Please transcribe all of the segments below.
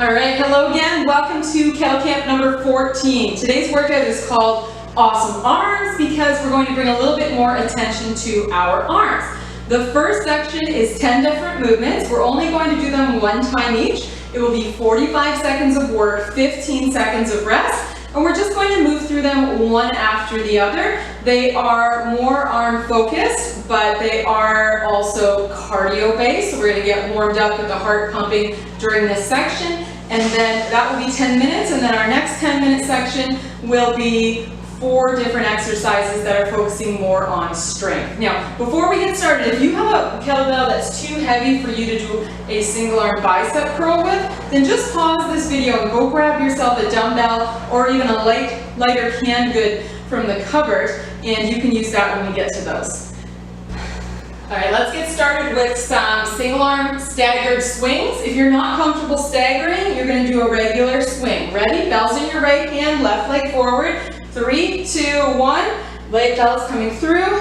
All right, hello again. Welcome to Kettle Camp number 14. Today's workout is called Awesome Arms because we're going to bring a little bit more attention to our arms. The first section is 10 different movements. We're only going to do them one time each. It will be 45 seconds of work, 15 seconds of rest, and we're just going to move through them one after the other. They are more arm focused, but they are also cardio based. So we're going to get warmed up with the heart pumping during this section. And then that will be 10 minutes, and then our next 10-minute section will be 4 different exercises that are focusing more on strength. Now, before we get started, if you have a kettlebell that's too heavy for you to do a single arm bicep curl with, then just pause this video and go grab yourself a dumbbell or even a lighter canned good from the cupboard, and you can use that when we get to those. All right, let's get started with some single arm staggered swings. If you're not comfortable staggering, you're going to do a regular swing. Ready? Bells in your right hand, left leg forward. 3, 2, 1. Leg bells coming through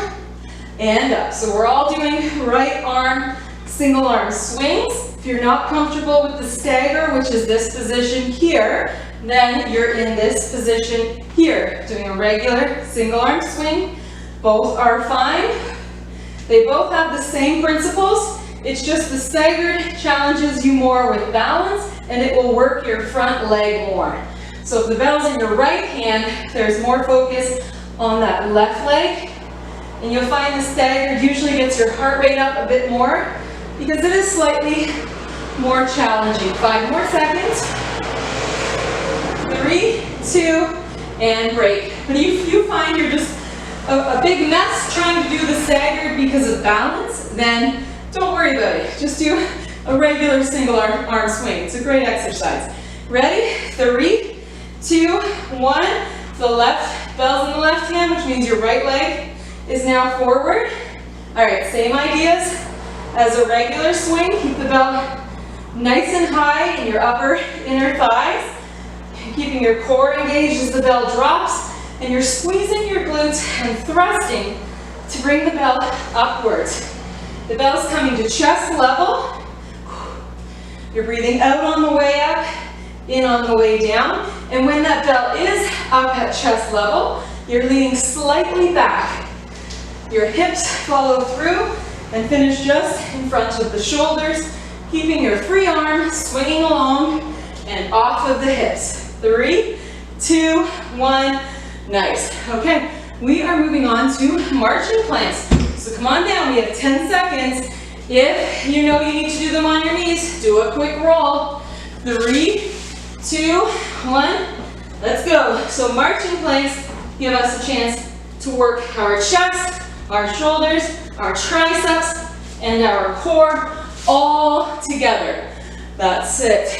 and up. So we're all doing right arm, single arm swings. If you're not comfortable with the stagger, which is this position here, then you're in this position here, doing a regular single arm swing. Both are fine. They both have the same principles. It's just the staggered challenges you more with balance, and it will work your front leg more. So if the bell's in your right hand, there's more focus on that left leg, and you'll find the staggered usually gets your heart rate up a bit more because it is slightly more challenging. 5 more seconds. 3, 2, and break. But if you find you're just a big mess trying to do the staggered because of balance, then don't worry about it. Just do a regular single arm swing. It's a great exercise. Ready? 3, 2, 1. The left bell's in the left hand, which means your right leg is now forward. All right, same ideas as a regular swing. Keep the bell nice and high in your upper inner thighs. Keeping your core engaged as the bell drops. And you're squeezing your glutes and thrusting to bring the bell upwards. The bell's coming to chest level. You're breathing out on the way up, in on the way down. And when that bell is up at chest level, you're leaning slightly back. Your hips follow through and finish just in front of the shoulders, keeping your free arm swinging along and off of the hips. 3, 2, 1. Nice. Okay, we are moving on to marching planks. So come on down, we have 10 seconds. If you know you need to do them on your knees, do a quick roll. 3, 2, 1, let's go. So marching planks give us a chance to work our chest, our shoulders, our triceps, and our core all together. That's it.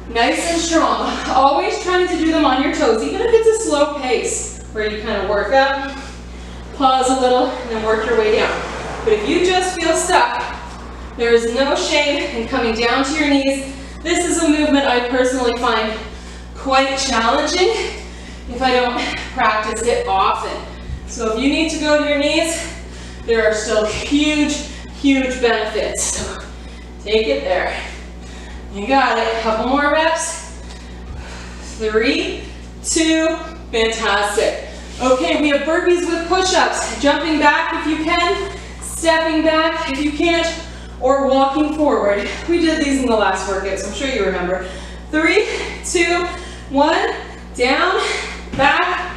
Nice and strong. Always trying to do them on your toes, even if it's a slow pace, where you kind of work up, pause a little, and then work your way down. But if you just feel stuck, there is no shame in coming down to your knees. This is a movement I personally find quite challenging if I don't practice it often. So if you need to go to your knees, there are still huge, huge benefits. So take it there. You got it. Couple more reps. 3, 2, fantastic. Okay, we have burpees with push-ups. Jumping back if you can, stepping back if you can't, or walking forward. We did these in the last workout, so I'm sure you remember. 3, 2, 1, down, back.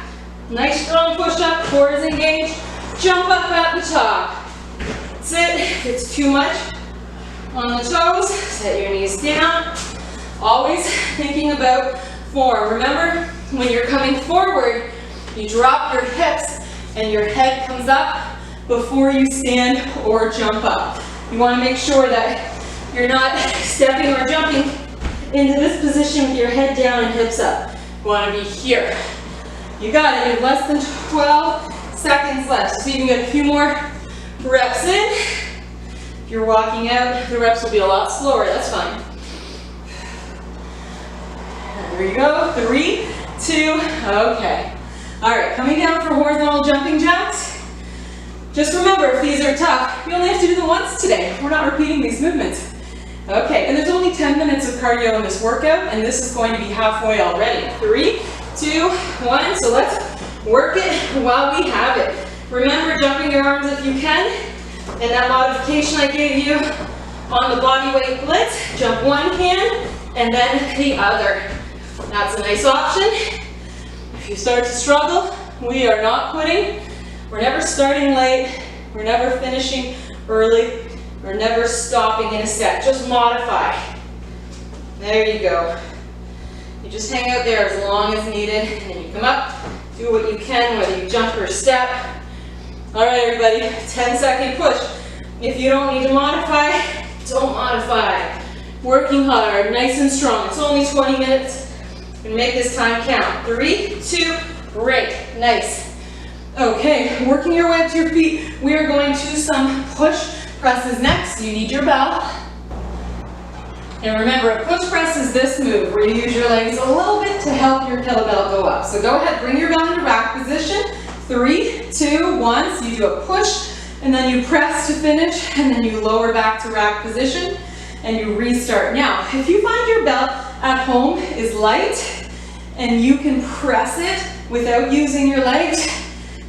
Nice strong push-up, core is engaged. Jump up at the top. That's it. If it's too much on the toes, set your knees down. Always thinking about form. Remember, when you're coming forward, you drop your hips and your head comes up before you stand or jump up. You want to make sure that you're not stepping or jumping into this position with your head down and hips up. You want to be here. You got it. You have less than 12 seconds left. So you can get a few more reps in. If you're walking out, the reps will be a lot slower. That's fine. There you go. 3, 2, okay. All right, coming down for horizontal jumping jacks. Just remember, if these are tough, you only have to do them once today. We're not repeating these movements. Okay, and there's only 10 10 minutes of cardio in this workout, and this is going to be halfway already. 3, 2, 1, so let's work it while we have it. Remember jumping your arms if you can, and that modification I gave you on the body weight blitz, jump one hand and then the other. That's a nice option. If you start to struggle, we are not quitting. We're never starting late, we're never finishing early, we're never stopping in a set. Just modify. There you go. You just hang out there as long as needed, and then you come up, do what you can, whether you jump or step. All right, everybody, 10-second push. If you don't need to modify, don't modify. Working hard, nice and strong. It's only 20 minutes. And make this time count. 3, 2, break. Nice. Okay, working your way up to your feet. We are going to some push presses next. You need your bell. And remember, a push press is this move where you use your legs a little bit to help your kettlebell go up. So go ahead, bring your bell into rack position. 3, 2, 1. So you do a push, and then you press to finish, and then you lower back to rack position, and you restart. Now, if you find your bell at home is light, and you can press it without using your legs,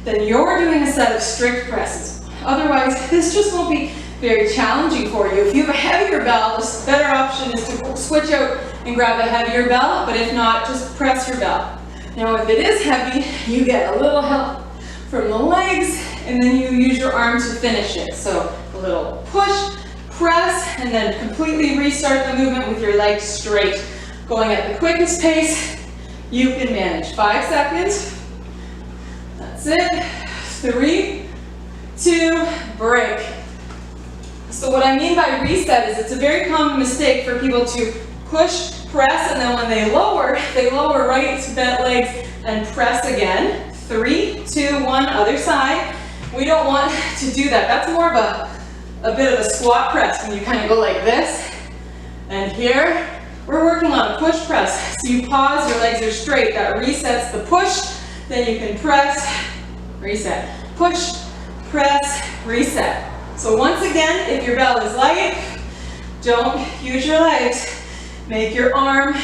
then you're doing a set of strict presses. Otherwise, this just won't be very challenging for you. If you have a heavier bell, the better option is to switch out and grab a heavier bell, but if not, just press your bell. Now, if it is heavy, you get a little help from the legs, and then you use your arm to finish it. So a little push, press, and then completely restart the movement with your legs straight. Going at the quickest pace you can manage. 5 seconds. That's it. 3, 2, break. So what I mean by reset is it's a very common mistake for people to push, press, and then when they lower right to bent legs and press again. 3, 2, 1, other side. We don't want to do that. That's more of a bit of a squat press when you kind of go like this. And here, we're working on a push press. So you pause, your legs are straight. That resets the push. Then you can press, reset. Push, press, reset. So once again, if your bell is light, don't use your legs. Make your arm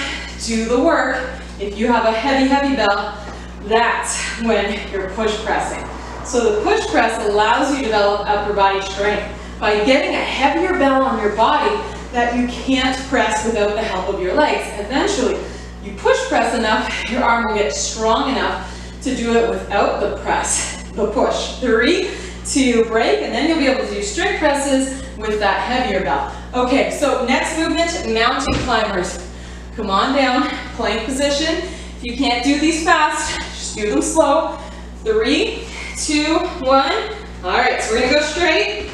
do the work. If you have a heavy bell, that's when you're push pressing. So the push press allows you to develop upper body strength by getting a heavier bell on your body that you can't press without the help of your legs. Eventually, you push press enough, your arm will get strong enough to do it without the press, the push. 3, 2, break, and then you'll be able to do strict presses with that heavier bell. Okay, so next movement, mountain climbers. Come on down, plank position. If you can't do these fast, just do them slow. 3, 2, 1. All right, so we're gonna go straight.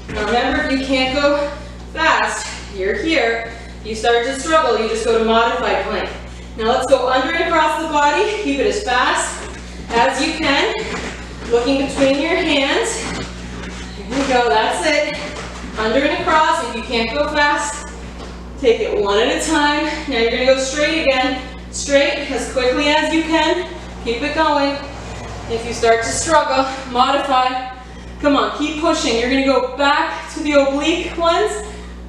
Now remember, if you can't go fast, you're here. If you start to struggle, you just go to modified plank. Now let's go under and across the body. Keep it as fast as you can. Looking between your hands. Here we go, that's it. Under and across. If you can't go fast, take it one at a time. Now you're gonna go straight again. Straight as quickly as you can. Keep it going. If you start to struggle, modify. Come on, keep pushing. You're gonna go back to the oblique ones.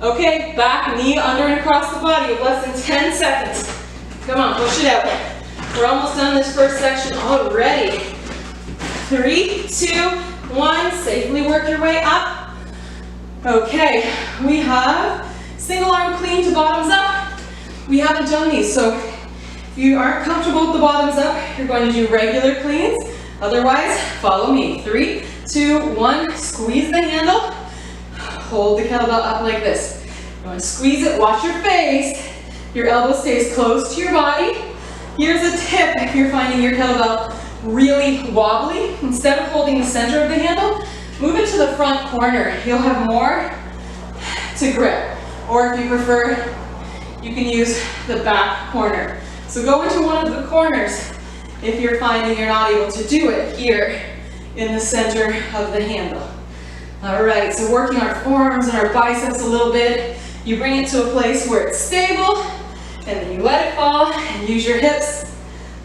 Okay, back, knee under and across the body of less than 10 seconds. Come on, push it out. We're almost done this first section already. 3, 2, 1, safely work your way up. Okay, we have single arm clean to bottoms up. We haven't done these, so if you aren't comfortable with the bottoms up, you're going to do regular cleans. Otherwise, follow me. 3, 2, 1, squeeze the handle. Hold the kettlebell up like this. You want to squeeze it, watch your face. Your elbow stays close to your body. Here's a tip if you're finding your kettlebell really wobbly. Instead of holding the center of the handle, move it to the front corner. You'll have more to grip. Or if you prefer, you can use the back corner. So go into one of the corners if you're finding you're not able to do it here in the center of the handle. All right, so working our forearms and our biceps a little bit. You bring it to a place where it's stable, and then you let it fall and use your hips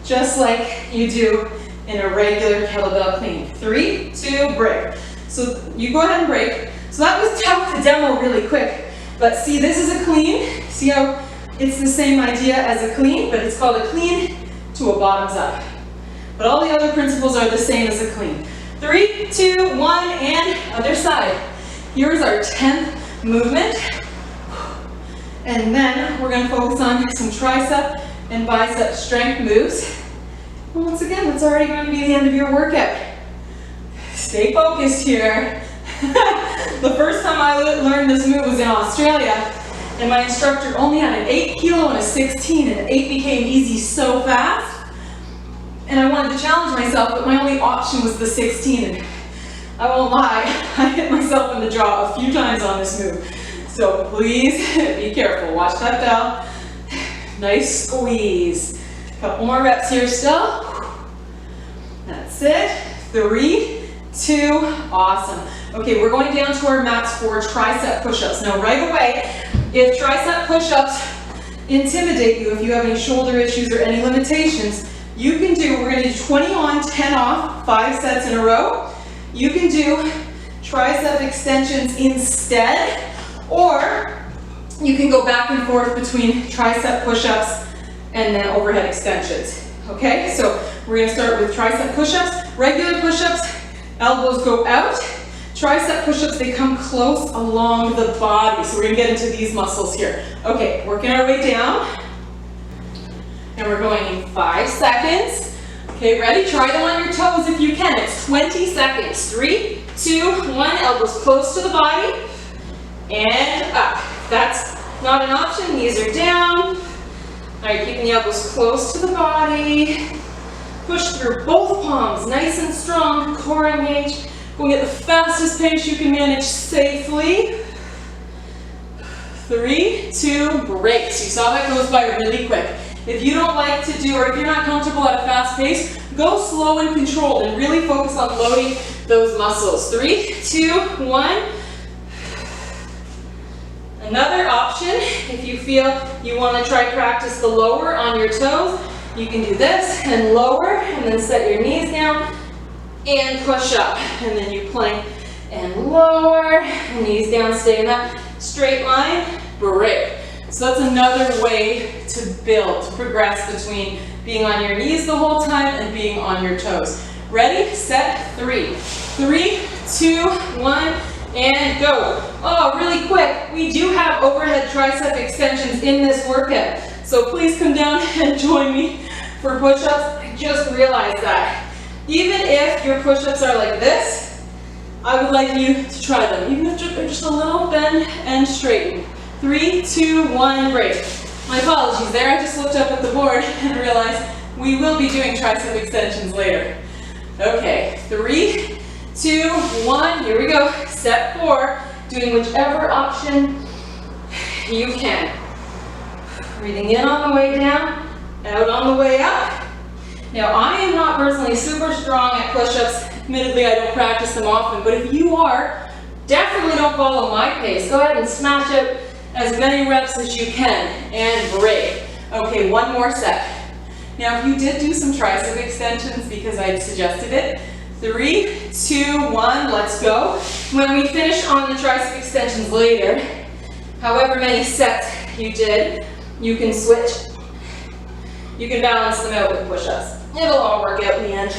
just like you do in a regular kettlebell clean. 3, 2, break. So you go ahead and break. So that was tough to demo really quick. But see, this is a clean. See how it's the same idea as a clean, but it's called a clean to a bottoms up. But all the other principles are the same as a clean. 3, 2, 1, and other side. Here's our 10th movement. And then we're going to focus on some tricep and bicep strength moves. Once again, that's already going to be the end of your workout. Stay focused here. The first time I learned this move was in Australia, and my instructor only had an 8 kilo and a 16, and 8 became easy so fast. And I wanted to challenge myself, but my only option was the 16, and I won't lie, I hit myself in the jaw a few times on this move. So please be careful. Watch that bell. Nice squeeze. Couple more reps here still. That's it. 3, 2, awesome. Okay, we're going down to our mats for tricep push-ups. Now right away, if tricep push-ups intimidate you, if you have any shoulder issues or any limitations, you can do, we're going to do 20 on, 10 off, 5 sets in a row. You can do tricep extensions instead, or you can go back and forth between tricep push-ups and then overhead extensions. Okay, so we're going to start with tricep push-ups. Regular push-ups, elbows go out. Tricep push-ups, they come close along the body. So we're going to get into these muscles here. Okay, working our way down. And we're going in 5 seconds. Okay, ready? Try them on your toes if you can. It's 20 seconds. 3, 2, 1. Elbows close to the body. And up. If that's not an option, knees are down. All right, keeping the elbows close to the body. Push through both palms, nice and strong, core engaged. Going at the fastest pace you can manage safely. 3, 2, breaks. You saw that goes by really quick. If you don't like to do, or if you're not comfortable at a fast pace, go slow and controlled and really focus on loading those muscles. 3, 2, 1. Another option, if you feel you want to try practice the lower on your toes, you can do this and lower, and then set your knees down and push up. And then you plank and lower, knees down, stay in that straight line, break. So that's another way to build, to progress between being on your knees the whole time and being on your toes. Ready, set, 3. 3, 2, 1, and go. Oh, really quick, we do have overhead tricep extensions in this workout. So please come down and join me for push-ups. I just realized that. Even if your push-ups are like this, I would like you to try them. Even if they're just a little bend and straighten. 3, 2, 1, break. My apologies there, I just looked up at the board and realized we will be doing tricep extensions later. Okay, 3, 2, 1, here we go. Set 4, doing whichever option you can. Breathing in on the way down, out on the way up. Now, I am not personally super strong at push-ups. Admittedly, I don't practice them often, but if you are, definitely don't follow my pace. Go ahead and smash out as many reps as you can and break. Okay, one more set. Now, if you did do some tricep extensions because I suggested it, 3, 2, 1, let's go. When we finish on the tricep extensions later, however many sets you did, you can switch. You can balance them out with push-ups. It'll all work out in the end.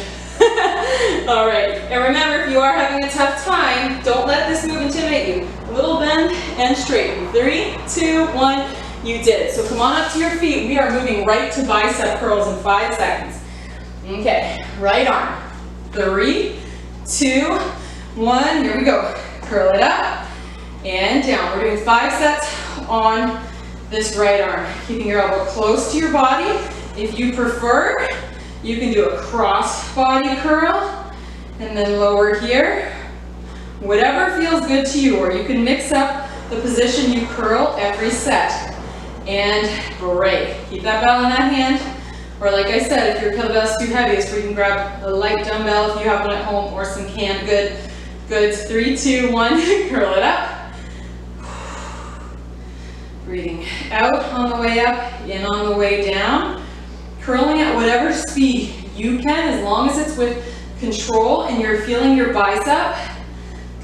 All right, and remember, if you are having a tough time, don't let this move intimidate you. A little bend and straighten. 3, 2, 1, you did it. So come on up to your feet. We are moving right to bicep curls in 5 seconds. Okay, right arm. 3, 2, 1, here we go. Curl it up and down. We're doing 5 sets on this right arm. Keeping your elbow close to your body. If you prefer, you can do a cross body curl and then lower here. Whatever feels good to you, or you can mix up the position you curl every set. And break. Keep that bell in that hand. Or like I said, if your kettlebell's too heavy, so you can grab a light dumbbell if you have one at home, or some canned goods. 3, 2, 1, curl it up. Breathing out on the way up, in on the way down. Curling at whatever speed you can, as long as it's with control and you're feeling your bicep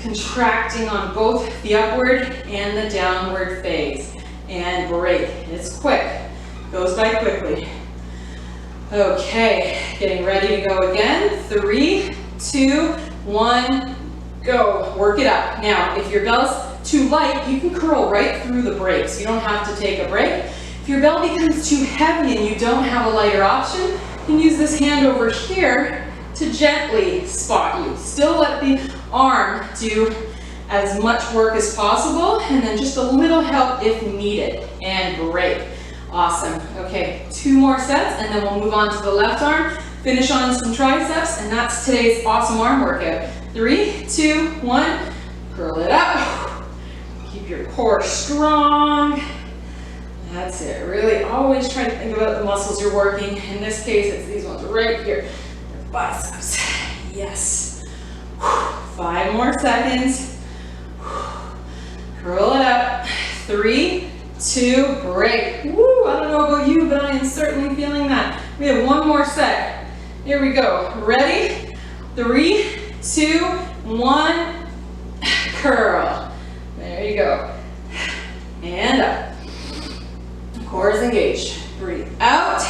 contracting on both the upward and the downward phase. And break. It's quick. Goes by quickly. Okay, getting ready to go again. 3, 2, 1, go. Work it up. Now, if your bell's too light, you can curl right through the breaks. You don't have to take a break. If your bell becomes too heavy and you don't have a lighter option, you can use this hand over here to gently spot you. Still let the arm do as much work as possible, and then just a little help if needed, and break. Awesome. Okay, 2 more sets, and then we'll move on to the left arm, finish on some triceps, and that's today's awesome arm workout. 3, 2, 1, curl it up. Keep your core strong. That's it. Really always try to think about the muscles you're working. In this case, it's these ones right here. Your biceps. Yes. 5 more seconds. Curl it up. 3, 2, break. Woo, I don't know about you, but I am certainly feeling that. We have 1 more set. Here we go. Ready? 3, 2, 1, curl. There you go. And up. Core is engaged. Breathe out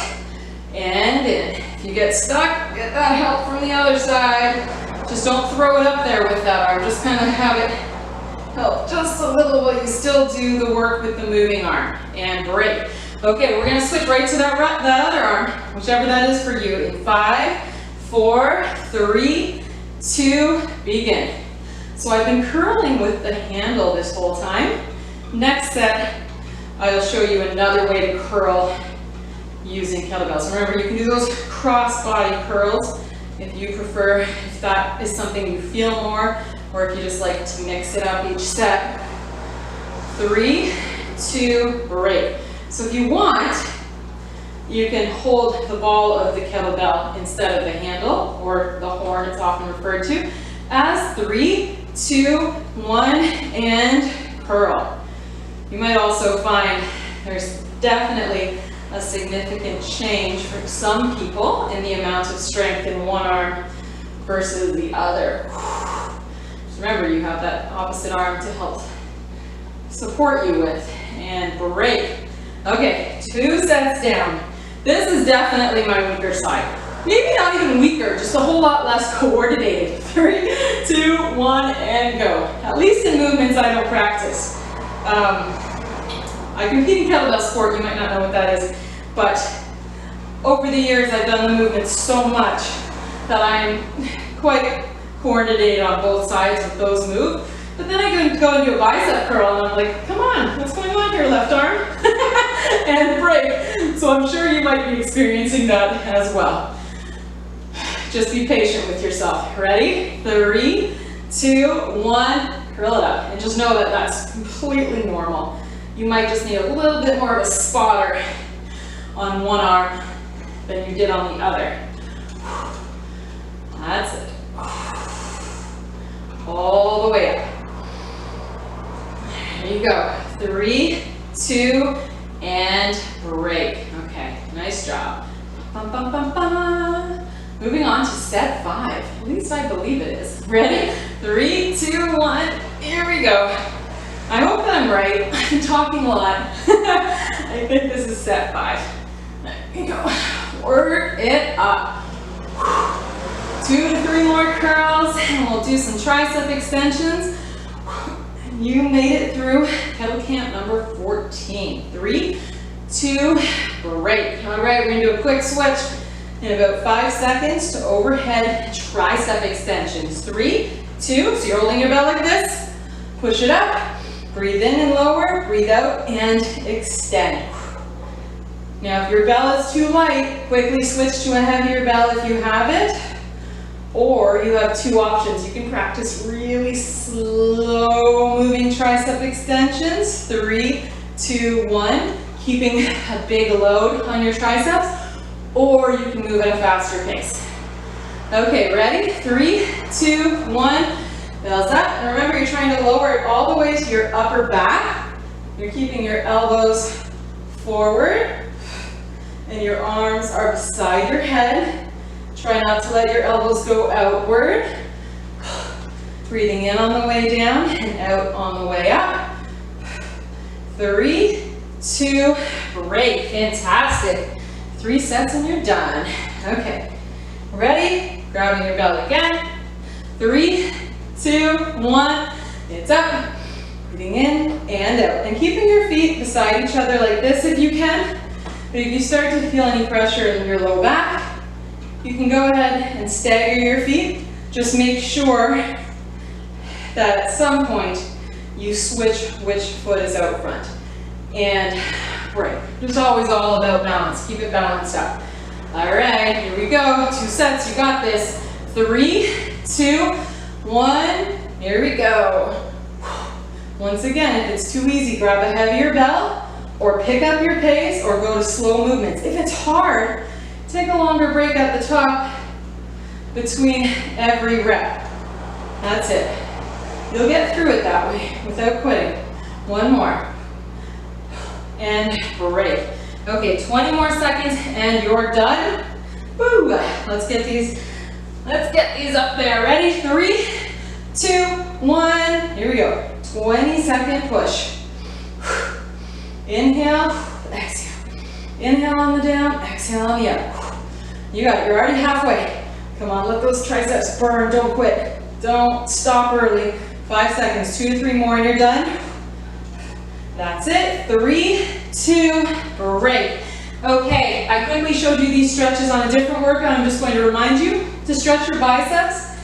and in. If you get stuck, get that help from the other side. Just don't throw it up there with that arm. Just kind of have it help just a little while you still do the work with the moving arm. And break. Okay, we're going to switch right to that other arm, whichever that is for you. In 5, 4, 3, 2, begin. So I've been curling with the handle this whole time. Next set, I'll show you another way to curl using kettlebells. Remember, you can do those cross-body curls if you prefer, if that is something you feel more, or if you just like to mix it up each set. 3, 2, break. So if you want, you can hold the ball of the kettlebell instead of the handle, or the horn it's often referred to, as 3, 2, 1, and curl. You might also find there's definitely a significant change for some people in the amount of strength in one arm versus the other. Just remember, you have that opposite arm to help support you with. And break. Okay, 2 sets down. This is definitely my weaker side. Maybe not even weaker, just a whole lot less coordinated. 3, 2, 1, and go. At least in movements I don't practice. I compete in kettlebell sport, you might not know what that is, but over the years I've done the movements so much that I'm quite coordinated on both sides with those moves. But then I can go and do a bicep curl and I'm like, come on, what's going on here, left arm? And break. So I'm sure you might be experiencing that as well. Just be patient with yourself. Ready? 3, 2, 1, curl it up. And just know that that's completely normal. You might just need a little bit more of a spotter on one arm than you did on the other. That's it. All the way up. There you go. 3, 2, and break. Okay, nice job. Bum, bum, bum, bum. Moving on to set 5. At least I believe it is. Ready? 3, 2, 1. Here we go. I hope that I'm right. I've been talking a lot. I think this is set 5. There you go. Work it up. 2 to 3 more curls, and we'll do some tricep extensions. You made it through kettle camp number 14. 3, 2, break. All right, we're gonna do a quick switch in about 5 seconds to overhead tricep extensions. 3, 2, so you're holding your bell like this. Push it up. Breathe in and lower, breathe out and extend. Now if your bell is too light, quickly switch to a heavier bell if you have it. Or you have 2 options. You can practice really slow moving tricep extensions. 3, 2, 1, keeping a big load on your triceps. Or you can move at a faster pace. Okay, ready? 3, 2, 1. Bells up, and remember you're trying to lower it all the way to your upper back. You're keeping your elbows forward, and your arms are beside your head. Try not to let your elbows go outward. Breathing in on the way down and out on the way up. 3, 2, break. Fantastic. 3 sets and you're done. Okay. Ready? Grabbing your belly again. 3, 2, 1. It's up. Breathing in and out. And keeping your feet beside each other like this if you can. But if you start to feel any pressure in your low back, you can go ahead and stagger your feet. Just make sure that at some point you switch which foot is out front. And break. Just always all about balance. Keep it balanced up. All right, here we go. 2 sets, you got this. 3, 2, 1. Here we go. Once again, if it's too easy, grab a heavier bell or pick up your pace or go to slow movements. If it's hard, take a longer break at the top between every rep. That's it. You'll get through it that way without quitting. 1 more. And break. Okay, 20 more seconds and you're done. Woo! Let's get these up there. Ready? 3, 2, 1. Here we go. 20-second push. Inhale, exhale. Inhale on the down, exhale on the up. You got it. You're already halfway. Come on, let those triceps burn. Don't quit. Don't stop early. 5 seconds. 2 to 3 more and you're done. That's it. 3, 2, break. Okay, I quickly showed you these stretches on a different workout. I'm just going to remind you to stretch your biceps.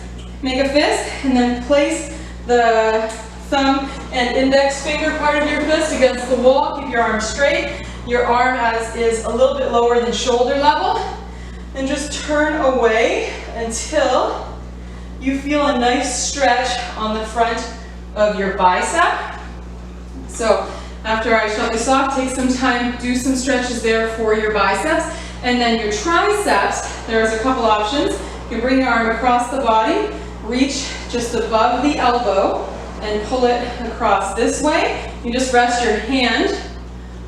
Make a fist and then place the thumb and index finger part of your fist against the wall. Keep your arm straight. Your arm is a little bit lower than shoulder level. And just turn away until you feel a nice stretch on the front of your bicep. So after I shut this off, take some time, do some stretches there for your biceps. And then your triceps, there's a couple options. You can bring your arm across the body, reach just above the elbow, and pull it across this way. You just rest your hand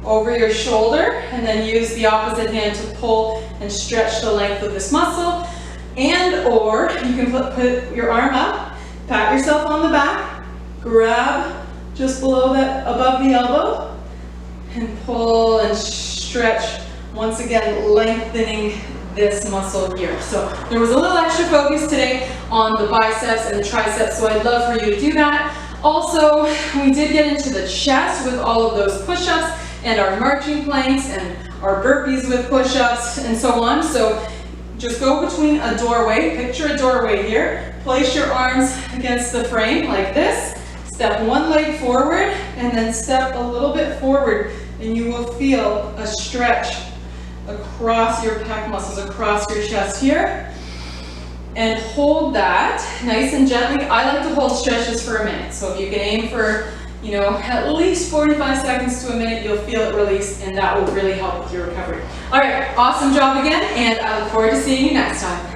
over your shoulder, and then use the opposite hand to pull and stretch the length of this muscle. And or you can put your arm up, pat yourself on the back, grab just below that, above the elbow, and pull and stretch, once again lengthening this muscle here. So there was a little extra focus today on the biceps and the triceps, so I'd love for you to do that. Also, we did get into the chest with all of those push-ups and our marching planks and our burpees with push-ups and so on. So just go between a doorway, picture a doorway here, place your arms against the frame like this, step one leg forward and then step a little bit forward, and you will feel a stretch across your pec muscles, across your chest here. And hold that nice and gently. I like to hold stretches for a minute. So if you can aim for, at least 45 seconds to a minute, you'll feel it release, and that will really help with your recovery. All right, awesome job again, and I look forward to seeing you next time.